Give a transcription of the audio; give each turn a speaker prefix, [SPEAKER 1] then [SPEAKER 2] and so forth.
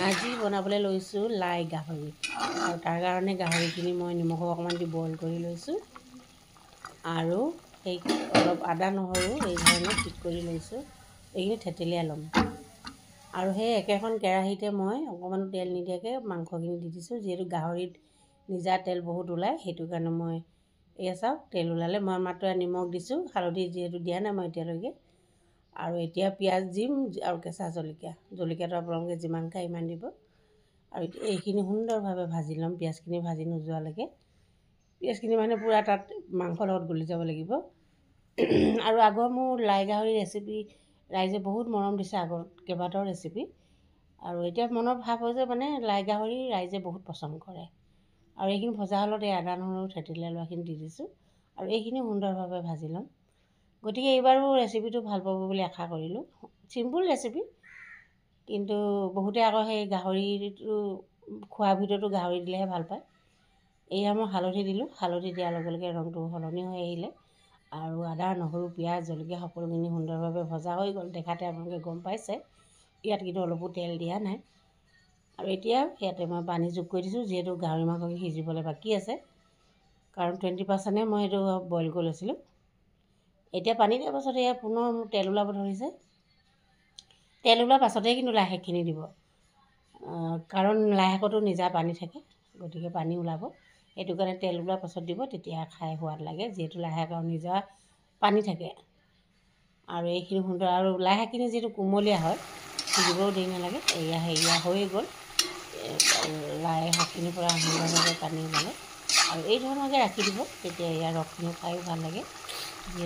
[SPEAKER 1] আজি বনাবলৈ লৈছোঁ লাই গাহৰি আৰু তাৰ কাৰণে গাহৰিখিনি মই নিমখ অকণমান দি বইল কৰি লৈছোঁ আৰু সেই অলপ আদা নহৰু এই ধৰণে ঠিক কৰি লৈছোঁ। এইখিনি থেতেলিয়াই ল'ম আৰু সেই একেখন কেৰাহীতে মই অকণমান তেল নিদিয়াকৈ মাংসখিনি দি দিছোঁ। যিহেতু গাহৰিত নিজা তেল বহুত ওলায় সেইটো কাৰণে মই এয়া চাওক তেল ওলালে মই মাত্ৰ নিমখ দিছোঁ, হালধি যিহেতু দিয়া নাই মই এতিয়ালৈকে। আৰু এতিয়া পিঁয়াজ দিম আৰু কেঁচা জলকীয়াটো আপোনালোকে যিমান খায় ইমান দিব। আৰু এইখিনি সুন্দৰভাৱে ভাজি ল'ম, পিঁয়াজখিনি ভাজি নোযোৱালৈকে। পিঁয়াজখিনি মানে পূৰা তাত মাংসৰ লগত গলি যাব লাগিব। আৰু আগৰ মোৰ লাই গাহৰি ৰেচিপি ৰাইজে বহুত মৰম দিছে, আগত কেইবাটাও ৰেচিপি। আৰু এতিয়া মনৰ ভাৱ হৈছে মানে লাই গাহৰি ৰাইজে বহুত পচন্দ কৰে। আৰু এইখিনি ভজা হ'লত এই আদা নহৰু থেতেলিয়াই লোৱাখিনি দি দিছোঁ আৰু এইখিনি সুন্দৰভাৱে ভাজি ল'ম। গতিকে এইবাৰো ৰেচিপিটো ভাল পাব বুলি আশা কৰিলোঁ। চিম্পুল ৰেচিপি, কিন্তু বহুতে আকৌ সেই গাহৰিটো খোৱাৰ ভিতৰতো গাহৰি দিলেহে ভাল পায়। এয়া মই হালধি দিলোঁ, হালধি দিয়াৰ লগে লগে ৰংটো সলনি হৈ আহিলে আৰু আদা নহৰু পিঁয়াজ জলকীয়া সকলোখিনি সুন্দৰভাৱে ভজা হৈ গ'ল। দেখাতে আপোনালোকে গম পাইছে। ইয়াত কিন্তু অলপো তেল দিয়া নাই। আৰু এতিয়া ইয়াতে মই পানী যোগ কৰি দিছোঁ, যিহেতু গাহৰি মাংসখিনি সিজিবলৈ বাকী আছে, কাৰণ 20%হে মই সেইটো বইল কৰি লৈছিলোঁ। এতিয়া পানী দিয়াৰ পাছত এয়া পুনৰ মোৰ তেল ওলাব ধৰিছে। তেল ওলোৱাৰ পাছতহে কিন্তু লাই শাকখিনি দিব, কাৰণ লাই শাকতো নিজা পানী থাকে, গতিকে পানী ওলাব। সেইটো কাৰণে তেল ওলোৱাৰ পাছত দিব, তেতিয়া খাই সোৱাদ লাগে, যিহেতু লাই শাকৰ নিজা পানী থাকে। আৰু এইখিনি সুন্দৰ, আৰু লাই শাকখিনি যিহেতু কুমলীয়া হয় সিজিবও দেৰি নালাগে। এয়া হৈয়ে গ'ল, লাই শাকখিনিৰ পৰা সুন্দৰভাৱে পানী ওলালে। আৰু এই ধৰণকৈ ৰাখি দিব, তেতিয়া ইয়াৰ ৰসখিনি খায়ো ভাল লাগে। যিহেতু